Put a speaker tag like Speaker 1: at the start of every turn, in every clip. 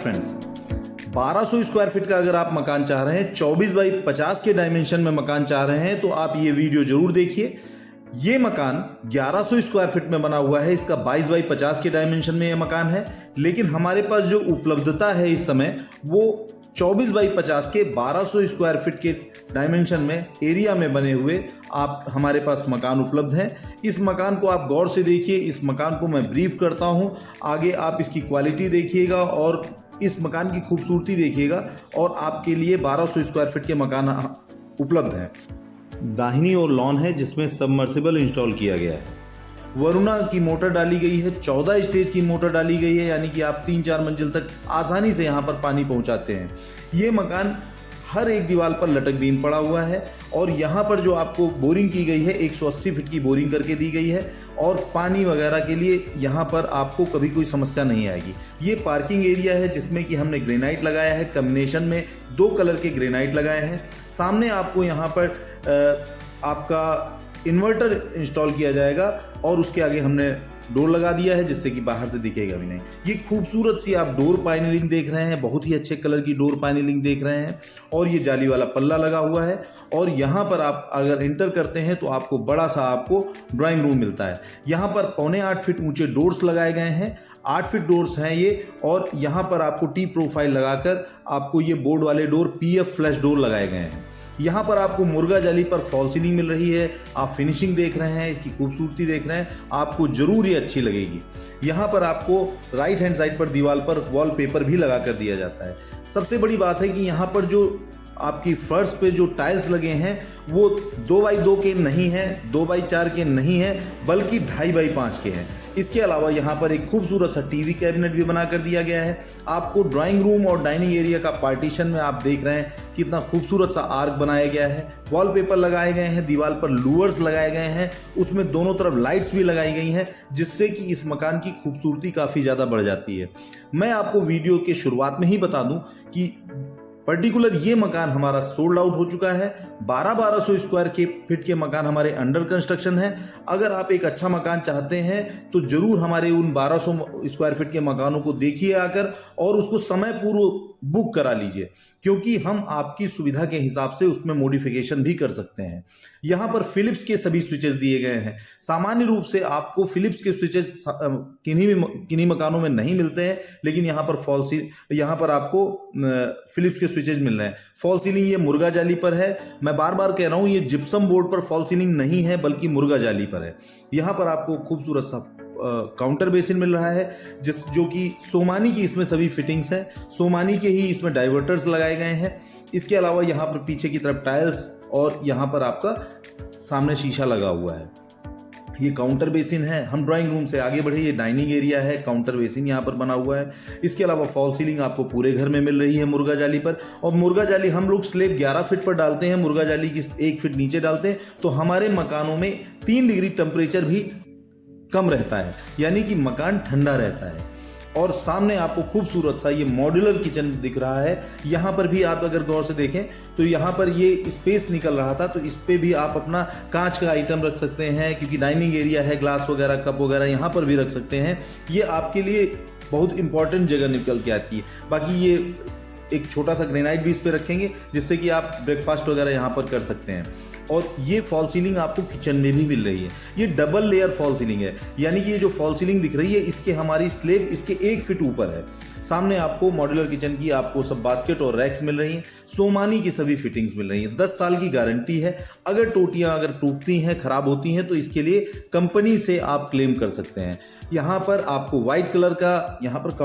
Speaker 1: Friends, 1200 square feet का अगर आप मकान चाह रहे हैं, 24 बाई 50 के डायमेंशन में मकान चाह रहे हैं, तो आप ये वीडियो जरूर देखिए। ये मकान 1100 स्क्वायर फीट में बना हुआ है। इसका 22 बाई 50 के डायमेंशन में यह मकान है, लेकिन हमारे पास जो उपलब्धता है इस समय वो 24 बाई 50 के 1200 स्क्वायर फीट के डायमेंशन में एरिया में बने हुए आप हमारे पास मकान उपलब्ध हैं। इस मकान को आप गौर से देखिए। इस मकान को मैं ब्रीफ करता हूं, आगे आप इसकी क्वालिटी देखिएगा और इस मकान की खूबसूरती देखिएगा। और आपके लिए 1200 स्क्वायर फीट के मकान उपलब्ध हैं। दाहिनी ओर लॉन है जिसमें सबमर्सिबल इंस्टॉल किया गया है। वरुणा की मोटर डाली गई है, 14 स्टेज की मोटर डाली गई है, यानी कि आप 3-4 मंजिल तक आसानी से यहाँ पर पानी पहुँचाते हैं। ये मकान हर एक दीवार पर लटक बीम पड़ा हुआ है और यहाँ पर जो आपको बोरिंग की गई है 180 फीट की बोरिंग करके दी गई है और पानी वगैरह के लिए यहाँ पर आपको कभी कोई समस्या नहीं आएगी। ये पार्किंग एरिया है जिसमें कि हमने ग्रेनाइट लगाया है, कॉम्बिनेशन में 2 कलर के ग्रेनाइट लगाए हैं। सामने आपको यहाँ पर आपका इन्वर्टर इंस्टॉल किया जाएगा और उसके आगे हमने डोर लगा दिया है जिससे कि बाहर से दिखेगा भी नहीं। ये खूबसूरत सी आप डोर पैनलिंग देख रहे हैं, बहुत ही अच्छे कलर की डोर पैनलिंग देख रहे हैं और ये जाली वाला पल्ला लगा हुआ है। और यहाँ पर आप अगर एंटर करते हैं तो आपको बड़ा सा आपको ड्राइंग रूम मिलता है। यहाँ पर 7.25 फीट ऊंचे डोर्स लगाए गए हैं, 8 फीट डोर्स हैं ये। और यहाँ पर आपको टी प्रोफाइल लगाकर आपको ये बोर्ड वाले डोर पीएफ फ्लैश डोर लगाए गए हैं। यहाँ पर आपको मुर्गा जाली पर फॉल सीलिंग मिल रही है। आप फिनिशिंग देख रहे हैं, इसकी खूबसूरती देख रहे हैं, आपको जरूर ये अच्छी लगेगी। यहाँ पर आपको राइट हैंड साइड पर दीवार पर वॉलपेपर भी लगा कर दिया जाता है। सबसे बड़ी बात है कि यहाँ पर जो आपकी फर्श पे जो टाइल्स लगे हैं वो 2 बाई 2 के नहीं हैं, 2 बाई 4 के नहीं हैं, बल्कि 2.5 बाई 5 के हैं। इसके अलावा यहाँ पर एक खूबसूरत सा टीवी कैबिनेट भी बना कर दिया गया है। आपको ड्राइंग रूम और डाइनिंग एरिया का पार्टीशन में आप देख रहे हैं कितना खूबसूरत सा आर्क बनाया गया है। वॉलपेपर लगाए गए हैं, दीवार पर लूवर्स लगाए गए हैं, उसमें दोनों तरफ लाइट्स भी लगाई गई हैं जिससे कि इस मकान की खूबसूरती काफ़ी ज़्यादा बढ़ जाती है। मैं आपको वीडियो के शुरुआत में ही बता दूं कि पर्टिकुलर ये मकान हमारा सोल्ड आउट हो चुका है। 1200 स्क्वायर फीट के मकान हमारे अंडर कंस्ट्रक्शन है। अगर आप एक अच्छा मकान चाहते हैं तो जरूर हमारे उन 1200 स्क्वायर फीट के मकानों को देखिए आकर और उसको समय पूर्व बुक करा लीजिए, क्योंकि हम आपकी सुविधा के हिसाब से उसमें मॉडिफिकेशन भी कर सकते हैं। यहाँ पर फिलिप्स के सभी स्विचेस दिए गए हैं। सामान्य रूप से आपको फिलिप्स के स्विचेस किन्हीं मकानों में नहीं मिलते हैं, लेकिन यहाँ पर आपको फिलिप्स के स्विचेस मिल रहे हैं। फॉल सीलिंग ये मुर्गा जाली पर है। मैं बार बार कह रहा हूँ, ये जिप्सम बोर्ड पर फॉल सीलिंग नहीं है बल्कि मुर्गा जाली पर है। यहाँ पर आपको खूबसूरत सा काउंटर बेसिन मिल रहा है जो कि सोमानी की इसमें सभी फिटिंग्स हैं। सोमानी के ही इसमें डाइवर्टर्स लगाए गए हैं। इसके अलावा यहाँ पर पीछे की तरफ टाइल्स और यहाँ पर आपका सामने शीशा लगा हुआ है। ये काउंटर बेसिन है। हम ड्राइंग रूम से आगे बढ़े, ये डाइनिंग एरिया है, काउंटर बेसिन यहाँ पर बना हुआ है। इसके अलावा फॉल सीलिंग आपको पूरे घर में मिल रही है मुर्गा जाली पर। और मुर्गा जाली हम लोग स्लैब 11 फीट पर डालते हैं, मुर्गा जाली की 1 फीट नीचे डालते हैं, तो हमारे मकानों में 3 डिग्री टेम्परेचर भी कम रहता है, यानी कि मकान ठंडा रहता है। और सामने आपको खूबसूरत सा ये मॉड्यूलर किचन दिख रहा है। यहाँ पर भी आप अगर गौर से देखें तो यहाँ पर ये स्पेस निकल रहा था, तो इस पे भी आप अपना कांच का आइटम रख सकते हैं, क्योंकि डाइनिंग एरिया है, ग्लास वगैरह कप वगैरह यहाँ पर भी रख सकते हैं। ये आपके लिए बहुत इंपॉर्टेंट जगह निकल के आती है। बाकी ये एक छोटा सा ग्रेनाइट भी इस पे रखेंगे जिससे कि आप ब्रेकफास्ट वगैरह यहाँ पर कर सकते हैं। और ये फॉल सीलिंग आपको किचन में भी मिल रही है। ये डबल लेयर फॉल सीलिंग है, यानी कि ये जो फॉल सीलिंग दिख रही है इसके हमारी स्लैब इसके 1 फीट ऊपर है। सामने आपको मॉड्यूलर किचन की आपको सब बास्केट और रैक्स मिल रही हैं। सोमानी की सभी फिटिंग्स मिल रही हैं। 10 साल की गारंटी है। अगर टोटियां अगर टूटती हैं, खराब होती हैं, तो इसके लिए कंपनी से आप क्लेम कर सकते हैं। यहाँ पर आपको व्हाइट कलर का यहाँ पर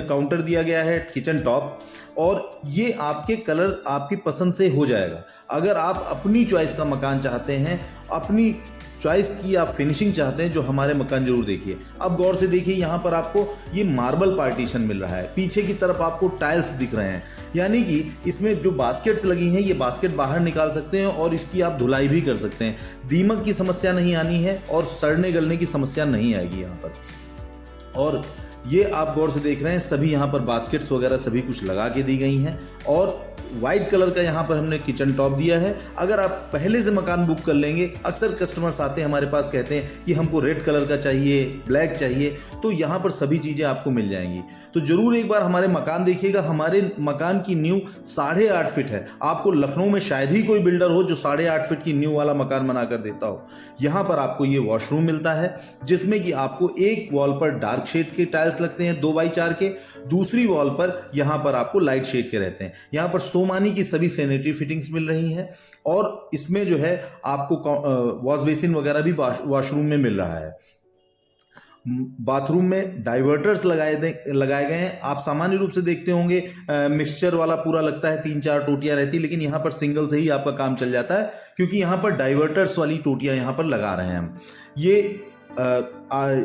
Speaker 1: काउंटर दिया गया है, किचन टॉप, और ये आपके कलर आपकी पसंद से हो जाएगा। अगर आप अपनी चॉइस का मकान चाहते हैं, अपनी चॉइस की आप फिनिशिंग चाहते हैं, जो हमारे मकान जरूर देखिए। अब गौर से देखिए, यहाँ पर आपको ये मार्बल पार्टीशन मिल रहा है। पीछे की तरफ आपको टाइल्स दिख रहे हैं, यानी कि इसमें जो बास्केट्स लगी हैं ये बास्केट बाहर निकाल सकते हैं और इसकी आप धुलाई भी कर सकते हैं। दीमक की समस्या नहीं आनी है और सड़ने गलने की समस्या नहीं आएगी यहाँ पर। और ये आप गौर से देख रहे हैं, सभी यहाँ पर बास्केट्स वगैरह सभी कुछ लगा के दी गई हैं। और वाइट कलर का यहाँ पर हमने किचन टॉप दिया है। अगर आप पहले से मकान बुक कर लेंगे, अक्सर कस्टमर्स आते हैं हमारे पास, कहते हैं कि हमको रेड कलर का चाहिए, ब्लैक चाहिए, तो यहाँ पर सभी चीज़ें आपको मिल जाएंगी। तो जरूर एक बार हमारे मकान देखिएगा। हमारे मकान की नींव 8.5 फीट है। आपको लखनऊ में शायद ही कोई बिल्डर हो जो 8.5 फीट की नींव वाला मकान बनाकर देता हो। यहाँ पर आपको ये वॉशरूम मिलता है, जिसमें कि आपको एक वॉल पर डार्क शेड के टाइल्स लगते हैं 2x4 के, दूसरी वॉल पर यहाँ पर आपको लाइट शेड के रहते हैं। यहाँ पर सोमानी की सभी सैनिटरी फिटिंग्स मिल रही हैं और इसमें जो है आपको वॉश बेसिन वगैरह भी वॉशरूम में मिल रहा है। बाथरूम में डाइवर्टर्स लगाए गए हैं। आप सामान्य रूप से देखते होंगे मिक्सचर वाला पूरा लगता है, 3-4 टोटियां रहती है, लेकिन यहाँ पर सिंगल से ही आपका काम चल जाता है, क्योंकि यहाँ पर डाइवर्टर्स वाली टोटियां यहाँ पर लगा रहे हैं हम। ये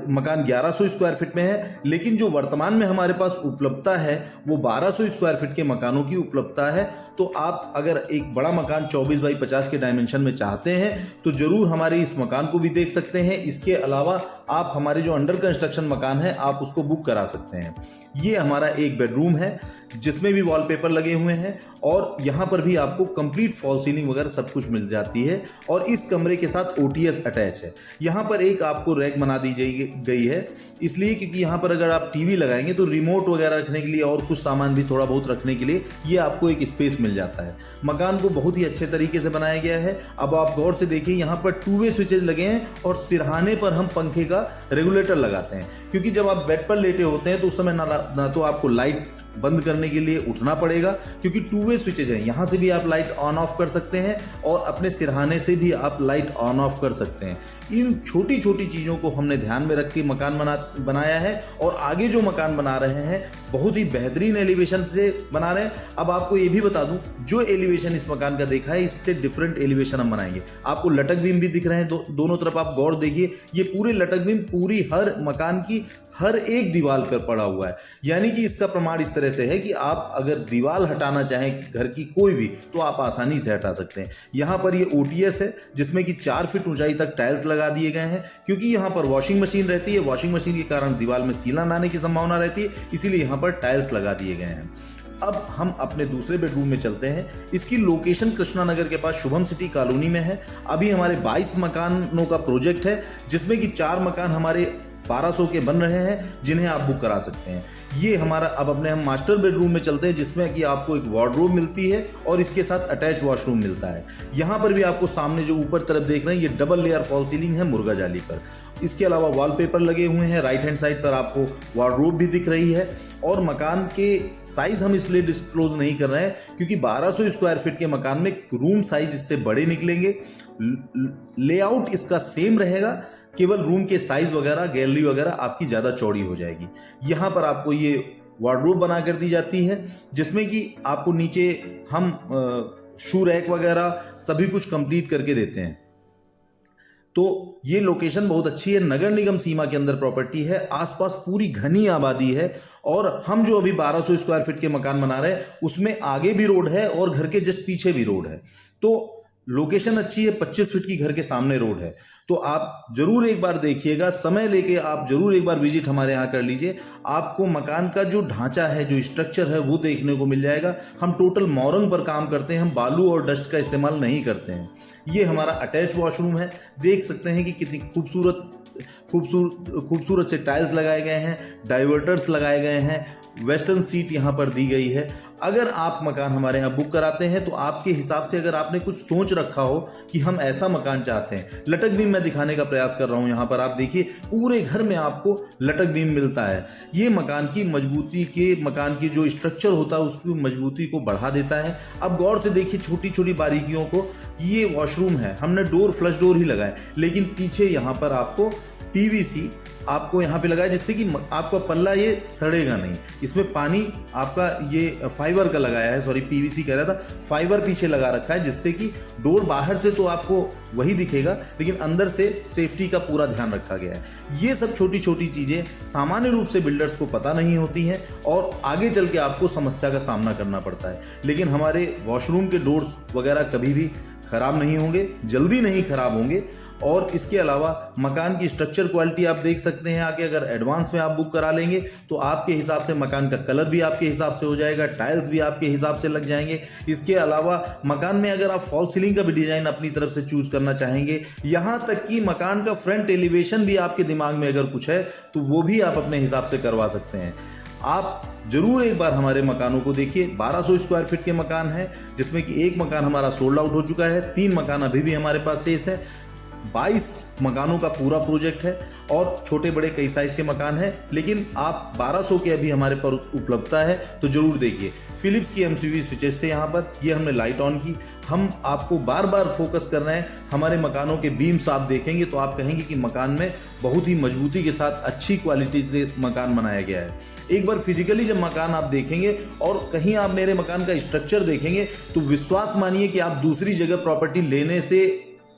Speaker 1: मकान 1100 स्क्वायर फीट में है, लेकिन जो वर्तमान में हमारे पास उपलब्धता है वो 1200 स्क्वायर फीट के मकानों की उपलब्धता है। तो आप अगर एक बड़ा मकान 24 बाई 50 के डायमेंशन में चाहते हैं तो जरूर हमारे इस मकान को भी देख सकते हैं। इसके अलावा आप हमारे जो अंडर कंस्ट्रक्शन मकान है आप उसको बुक करा सकते हैं। ये हमारा एक बेडरूम है जिसमें भी वॉलपेपर लगे हुए हैं और यहाँ पर भी आपको कंप्लीट फॉल सीलिंग वगैरह सब कुछ मिल जाती है और इस कमरे के साथ ओटीएस अटैच है। यहाँ पर एक आपको रैक बना दी गई है, इसलिए क्योंकि यहाँ पर अगर आप टीवी लगाएंगे तो रिमोट वगैरह रखने के लिए और कुछ सामान भी थोड़ा बहुत रखने के लिए ये आपको एक स्पेस मिल जाता है। मकान को बहुत ही अच्छे तरीके से बनाया गया है। अब आप गौर से देखिए, यहाँ पर 2 वे स्विचेज लगे हैं और सिरहाने पर हम पंखे का रेगुलेटर लगाते हैं, क्योंकि जब आप बेड पर लेटे होते हैं तो उस समय ना तो आपको लाइट बंद करने के लिए उठना पड़ेगा, क्योंकि 2 वे स्विचेज हैं। यहाँ से भी आप लाइट ऑन ऑफ कर सकते हैं और अपने सिरहाने से भी आप लाइट ऑन ऑफ कर सकते हैं। इन छोटी छोटी चीज़ों को हमने ध्यान में रख के मकान बनाया है और आगे जो मकान बना रहे हैं बहुत ही बेहतरीन एलिवेशन से बना रहे हैं। अब आपको ये भी बता दूं, जो एलिवेशन इस मकान का देखा है इससे डिफरेंट एलिवेशन हम बनाएंगे। आपको लटक बीम भी दिख रहे हैं दोनों तरफ, आप गौर देखिए, ये पूरे लटक बीम पूरी हर मकान की हर एक दीवार पर पड़ा हुआ है। यानी कि इसका प्रमाण इस तरह से है कि आप अगर दीवार हटाना चाहें घर की कोई भी तो आप आसानी से हटा सकते हैं। यहाँ पर ये ओटीएस है जिसमें कि 4 फीट ऊंचाई तक टाइल्स लगा दिए गए हैं, क्योंकि यहाँ पर वॉशिंग मशीन रहती है। वॉशिंग मशीन के कारण दीवार में सीलन आने की संभावना रहती है, इसीलिए यहाँ पर टाइल्स लगा दिए गए हैं। अब हम अपने दूसरे बेडरूम में चलते हैं। इसकी लोकेशन कृष्णा नगर के पास शुभम सिटी कॉलोनी में है। अभी हमारे 22 मकानों का प्रोजेक्ट है, जिसमें कि 4 मकान हमारे 1200 के बन रहे हैं, जिन्हें आप बुक करा सकते हैं। ये हमारा अब अपने हम मास्टर बेडरूम में चलते हैं, जिसमें कि आपको एक वार्डरोब मिलती है और इसके साथ अटैच वॉशरूम मिलता है। यहाँ पर भी आपको सामने जो ऊपर तरफ देख रहे हैं ये डबल लेयर फॉल सीलिंग है मुर्गा जाली पर। इसके अलावा वॉलपेपर लगे हुए हैं। राइट हैंड साइड पर आपको वार्डरोब भी दिख रही है और मकान के साइज हम इसलिए डिस्क्लोज नहीं कर रहे हैं क्योंकि 1200 स्क्वायर फीट के मकान में रूम साइज इससे बड़े निकलेंगे। लेआउट इसका सेम रहेगा, केवल रूम के साइज वगैरह, गैलरी वगैरह आपकी ज़्यादा चौड़ी हो जाएगी। यहाँ पर आपको ये वार्डरोब बना कर दी जाती है, जिसमें कि आपको नीचे हम शू रैक वगैरह सभी कुछ कंप्लीट करके देते हैं। तो ये लोकेशन बहुत अच्छी है, नगर निगम सीमा के अंदर प्रॉपर्टी है, आसपास पूरी घनी आबादी है और हम जो अभी 1200 स्क्वायर फीट के मकान बना रहे हैं उसमें आगे भी रोड है और घर के जस्ट पीछे भी रोड है। तो लोकेशन अच्छी है, 25 फीट की घर के सामने रोड है। तो आप जरूर एक बार देखिएगा, समय लेके आप जरूर एक बार विजिट हमारे यहाँ कर लीजिए। आपको मकान का जो ढांचा है, जो स्ट्रक्चर है वो देखने को मिल जाएगा। हम टोटल मोरंग पर काम करते हैं, हम बालू और डस्ट का इस्तेमाल नहीं करते हैं। ये हमारा अटैच वॉशरूम है, देख सकते हैं कि कितनी खूबसूरत से टाइल्स लगाए गए हैं, डाइवर्टर्स लगाए गए हैं, वेस्टर्न सीट यहाँ पर दी गई है। अगर आप मकान हमारे यहाँ बुक कराते हैं तो आपके हिसाब से अगर आपने कुछ सोच रखा हो कि हम ऐसा मकान चाहते हैं, लटक बीम मैं दिखाने का प्रयास कर रहा हूँ। यहाँ पर आप देखिए पूरे घर में आपको लटक बीम मिलता है। ये मकान की मजबूती के, मकान की जो स्ट्रक्चर होता है उसकी मजबूती को बढ़ा देता है। अब गौर से देखिए छोटी छोटी बारीकियों को। ये वॉशरूम है, हमने डोर फ्लश डोर ही लगाए, लेकिन पीछे यहाँ पर आपको पीवीसी आपको यहाँ पे लगाया, जिससे कि आपका पल्ला ये सड़ेगा नहीं। इसमें पानी आपका ये फाइबर का लगाया है, सॉरी पीवीसी कह रहा था, फाइबर पीछे लगा रखा है, जिससे कि डोर बाहर से तो आपको वही दिखेगा लेकिन अंदर से सेफ्टी का पूरा ध्यान रखा गया है। ये सब छोटी छोटी चीज़ें सामान्य रूप से बिल्डर्स को पता नहीं होती हैं और आगे चल के आपको समस्या का सामना करना पड़ता है। लेकिन हमारे वॉशरूम के डोर्स वगैरह कभी भी खराब नहीं होंगे, जल्दी नहीं खराब होंगे और इसके अलावा मकान की स्ट्रक्चर क्वालिटी आप देख सकते हैं आके। अगर एडवांस में आप बुक करा लेंगे तो आपके हिसाब से मकान का कलर भी आपके हिसाब से हो जाएगा, टाइल्स भी आपके हिसाब से लग जाएंगे। इसके अलावा मकान में अगर आप फॉल सीलिंग का भी डिजाइन अपनी तरफ से चूज करना चाहेंगे, यहां तक कि मकान का फ्रंट एलिवेशन भी आपके दिमाग में अगर कुछ है तो वो भी आप अपने हिसाब से करवा सकते हैं। आप जरूर एक बार हमारे मकानों को देखिए। 1200 स्क्वायर फीट के मकान है, जिसमें कि एक मकान हमारा सोल्ड आउट हो चुका है, 3 मकान अभी भी हमारे पास शेष है। 22 मकानों का पूरा प्रोजेक्ट है और छोटे बड़े कई साइज के मकान है, लेकिन आप 1200 के अभी हमारे पर उपलब्धता है तो जरूर देखिए। फिलिप्स की MCV स्विचेस थे यहाँ पर, ये हमने लाइट ऑन की। हम आपको बार बार फोकस कर रहे हैं, हमारे मकानों के बीम्स आप देखेंगे तो आप कहेंगे कि मकान में बहुत ही मजबूती के साथ अच्छी क्वालिटी से मकान बनाया गया है। एक बार फिजिकली जब मकान आप देखेंगे और कहीं आप मेरे मकान का स्ट्रक्चर देखेंगे तो विश्वास मानिए कि आप दूसरी जगह प्रॉपर्टी लेने से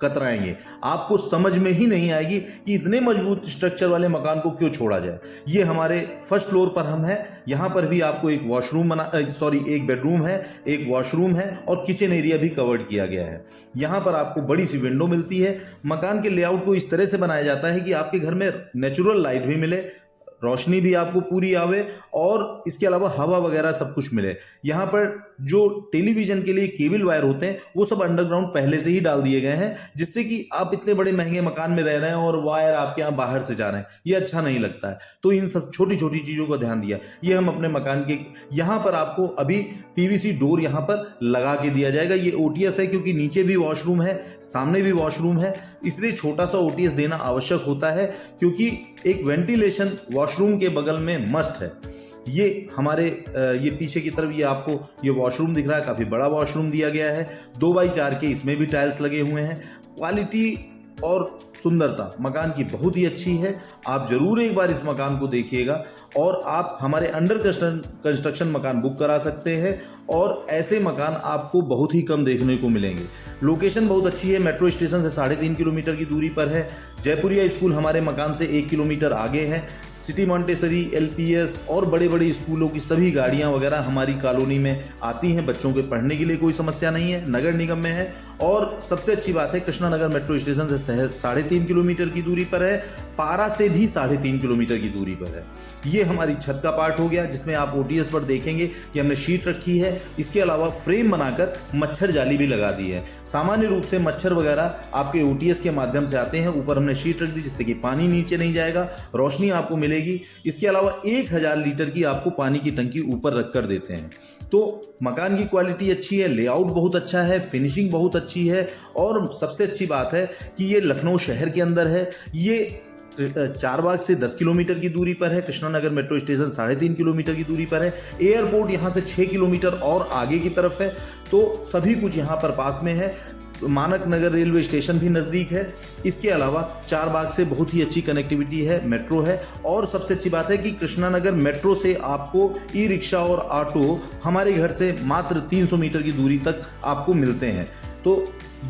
Speaker 1: कतराएंगे। आपको समझ में ही नहीं आएगी कि इतने मजबूत स्ट्रक्चर वाले मकान को क्यों छोड़ा जाए। ये हमारे फर्स्ट फ्लोर पर हम हैं, यहाँ पर भी आपको एक एक बेडरूम है, एक वॉशरूम है और किचन एरिया भी कवर्ड किया गया है। यहाँ पर आपको बड़ी सी विंडो मिलती है। मकान के लेआउट को इस तरह से बनाया जाता है कि आपके घर में नेचुरल लाइट भी मिले, रोशनी भी आपको पूरी आवे और इसके अलावा हवा वगैरह सब कुछ मिले। यहाँ पर जो टेलीविजन के लिए केबल वायर होते हैं वो सब अंडरग्राउंड पहले से ही डाल दिए गए हैं, जिससे कि आप इतने बड़े महंगे मकान में रह रहे हैं और वायर आपके यहाँ बाहर से जा रहे हैं, ये अच्छा नहीं लगता है। तो इन सब छोटी छोटी चीज़ों का ध्यान दिया। ये हम अपने मकान के यहाँ पर आपको अभी PVC डोर यहाँ पर लगा के दिया जाएगा। ये OTS है क्योंकि नीचे भी वॉशरूम है, सामने भी वॉशरूम है, इसलिए छोटा सा OTS देना आवश्यक होता है क्योंकि एक वेंटिलेशन वॉशरूम के बगल में मस्ट है। ये हमारे ये पीछे की तरफ ये आपको ये वॉशरूम दिख रहा है, काफ़ी बड़ा वॉशरूम दिया गया है, 2x4 के, इसमें भी टाइल्स लगे हुए हैं। क्वालिटी और सुंदरता मकान की बहुत ही अच्छी है। आप जरूर एक बार इस मकान को देखिएगा और आप हमारे अंडर कंस्ट्रक्शन मकान बुक करा सकते हैं और ऐसे मकान आपको बहुत ही कम देखने को मिलेंगे। लोकेशन बहुत अच्छी है, मेट्रो स्टेशन से 3.5 किलोमीटर की दूरी पर है। जयपुरिया स्कूल हमारे मकान से 1 किलोमीटर आगे है। सिटी मॉन्टेसरी, LPS और बड़े बड़े स्कूलों की सभी गाड़ियां वगैरह हमारी कॉलोनी में आती हैं। बच्चों के पढ़ने के लिए कोई समस्या नहीं है, नगर निगम में है। और सबसे अच्छी बात है, कृष्णा नगर मेट्रो स्टेशन से 3.5 किलोमीटर की दूरी पर है, पारा से भी 3.5 किलोमीटर की दूरी पर है। ये हमारी छत का पार्ट हो गया, जिसमें आप OTS पर देखेंगे कि हमने शीट रखी है। इसके अलावा फ्रेम बनाकर मच्छर जाली भी लगा दी है। सामान्य रूप से मच्छर वगैरह आपके OTS के माध्यम से आते हैं, ऊपर हमने शीट रख दी जिससे कि पानी नीचे नहीं जाएगा, रोशनी आपको मिलेगी। इसके अलावा 1000 लीटर की आपको पानी की टंकी ऊपर रख कर देते हैं। तो मकान की क्वालिटी अच्छी है, लेआउट बहुत अच्छा है, फिनिशिंग बहुत अच्छी है और सबसे अच्छी बात है कि ये लखनऊ शहर के अंदर है। ये चारबाग से 10 किलोमीटर की दूरी पर है, Krishna Nagar metro station 3.5 kilometre की दूरी पर है, एयरपोर्ट यहाँ से 6 किलोमीटर और आगे की तरफ है। तो सभी कुछ यहाँ पर पास में है। मानक नगर रेलवे स्टेशन भी नज़दीक है। इसके अलावा चारबाग से बहुत ही अच्छी कनेक्टिविटी है, मेट्रो है। और सबसे अच्छी बात है कि कृष्णा नगर मेट्रो से आपको ई-रिक्शा और ऑटो हमारे घर से मात्र 300 मीटर की दूरी तक आपको मिलते हैं। तो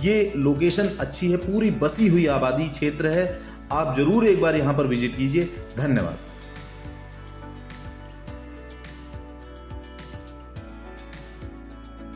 Speaker 1: ये लोकेशन अच्छी है, पूरी बसी हुई आबादी क्षेत्र है। आप जरूर एक बार यहाँ पर विजिट कीजिए। धन्यवाद।